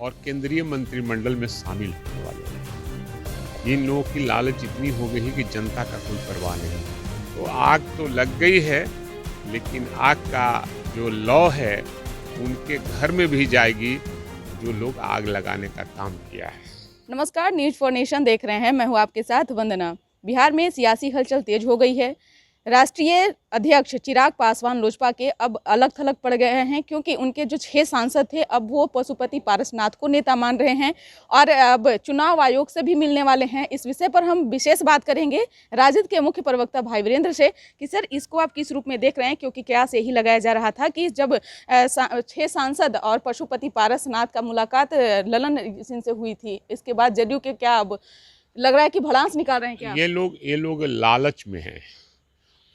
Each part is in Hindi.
और केंद्रीय मंत्रिमंडल में शामिल होने वाले हैं। इन लोगों की लालच इतनी हो गई है कि जनता का कोई परवाह नहीं। तो आग तो लग गई है, लेकिन आग का जो लौ है उनके घर में भी जाएगी जो लोग आग लगाने का काम किया है। नमस्कार, न्यूज़ फॉर नेशन देख रहे हैं। मैं हूं आपके साथ वंदना। बिहार में सियासी हलचल तेज हो गई है। राष्ट्रीय अध्यक्ष चिराग पासवान लोजपा के अब अलग थलग पड़ गए हैं, क्योंकि उनके जो 6 सांसद थे अब वो पशुपति पारसनाथ को नेता मान रहे हैं और अब चुनाव आयोग से भी मिलने वाले हैं। इस विषय पर हम विशेष बात करेंगे राजद के मुख्य प्रवक्ता भाई वीरेंद्र से कि सर, इसको आप किस रूप में देख रहे हैं, क्योंकि कयास यही लगाया जा रहा था कि जब 6 सांसद और पशुपति पारसनाथ का मुलाकात ललन सिंह से हुई थी, इसके बाद जदयू के क्या अब लग रहा है कि भड़ास निकाल रहे हैं क्या? ये लोग लालच में हैं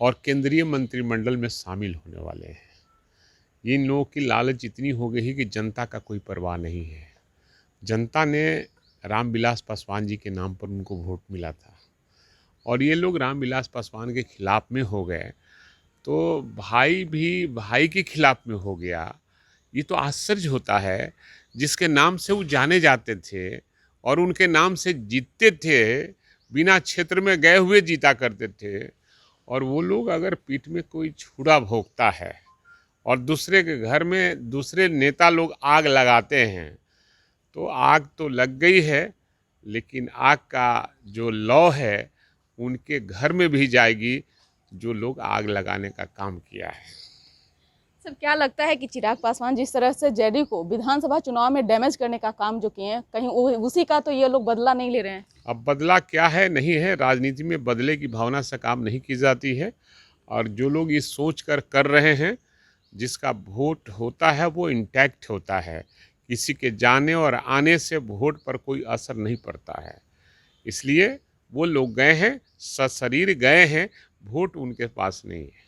और केंद्रीय मंत्रिमंडल में शामिल होने वाले हैं। इन लोगों की लालच इतनी हो गई है कि जनता का कोई परवाह नहीं है। जनता ने रामविलास पासवान जी के नाम पर उनको वोट मिला था और ये लोग रामविलास पासवान के खिलाफ में हो गए, तो भाई भी भाई के खिलाफ में हो गया। ये तो आश्चर्य होता है, जिसके नाम से वो जाने जाते थे और उनके नाम से जीतते थे, बिना क्षेत्र में गए हुए जीता करते थे, और वो लोग अगर पीठ में कोई छुरा भोंकता है और दूसरे के घर में दूसरे नेता लोग आग लगाते हैं, तो आग तो लग गई है, लेकिन आग का जो लौ है उनके घर में भी जाएगी जो लोग आग लगाने का काम किया है। सर, क्या लगता है कि चिराग पासवान जिस तरह से जेडीयू को विधानसभा चुनाव में डैमेज करने का काम जो किए हैं, कहीं उसी का तो ये लोग बदला नहीं ले रहे हैं? अब बदला क्या है नहीं है, राजनीति में बदले की भावना से काम नहीं की जाती है। और जो लोग ये सोच कर रहे हैं, जिसका वोट होता है वो इंटैक्ट होता है, किसी के जाने और आने से वोट पर कोई असर नहीं पड़ता है। इसलिए वो लोग गए हैं, सशरीर गए हैं, वोट उनके पास नहीं है।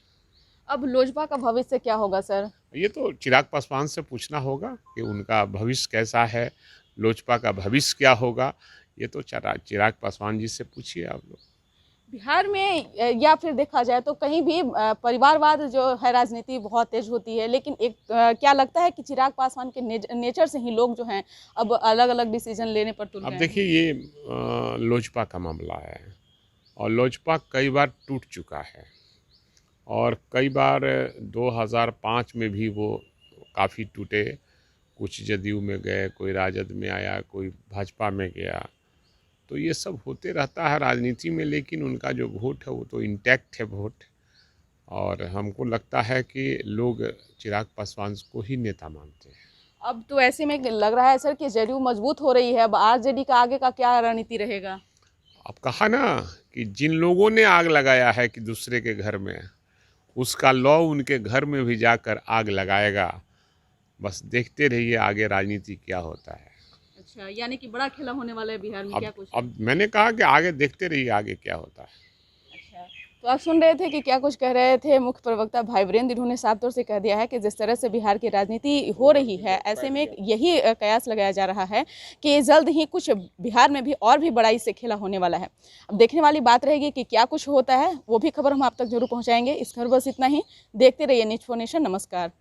अब लोजपा का भविष्य क्या होगा सर? ये तो चिराग पासवान से पूछना होगा कि उनका भविष्य कैसा है, लोजपा का भविष्य क्या होगा। ये तो चिराग पासवान जी से पूछिए आप लोग। बिहार में या फिर देखा जाए तो कहीं भी परिवारवाद जो है राजनीति बहुत तेज होती है, लेकिन एक क्या लगता है कि चिराग पासवान के नेचर से ही लोग जो हैं अब अलग अलग डिसीजन लेने पर तुल गए अब हैं। देखिए, ये लोजपा का मामला है और लोजपा कई बार टूट चुका है और कई बार 2005 में भी वो काफ़ी टूटे। कुछ जदयू में गए, कोई राजद में आया, कोई भाजपा में गया, तो ये सब होते रहता है राजनीति में। लेकिन उनका जो वोट है वो तो इंटैक्ट है वोट, और हमको लगता है कि लोग चिराग पासवान को ही नेता मानते हैं। अब तो ऐसे में लग रहा है सर कि जेडीयू मजबूत हो रही है। अब आरजेडी का आगे का क्या रणनीति रहेगा? अब कहा ना कि जिन लोगों ने आग लगाया है कि दूसरे के घर में, उसका लौ उनके घर में भी जाकर आग लगाएगा। बस देखते रहिए आगे राजनीति क्या होता है। अच्छा, यानी कि बड़ा खेला होने वाला है बिहार में, क्या कुछ? अब मैंने कहा कि आगे देखते रहिए आगे क्या होता है। अच्छा, तो आप सुन रहे थे कि क्या कुछ कह रहे थे मुख्य प्रवक्ता भाई वीरेंद्र। इन्होंने साफ तौर से कह दिया है कि जिस तरह से बिहार की राजनीति हो रही है, ऐसे में यही कयास लगाया जा रहा है कि जल्द ही कुछ बिहार में भी और भी बड़ा इससे खेला होने वाला है। अब देखने वाली बात रहेगी कि क्या कुछ होता है, वो भी खबर हम आप तक जरूर पहुँचाएंगे। इस खबर बस इतना ही। देखते रहिए न्यूज़ फॉर नेशन। नमस्कार।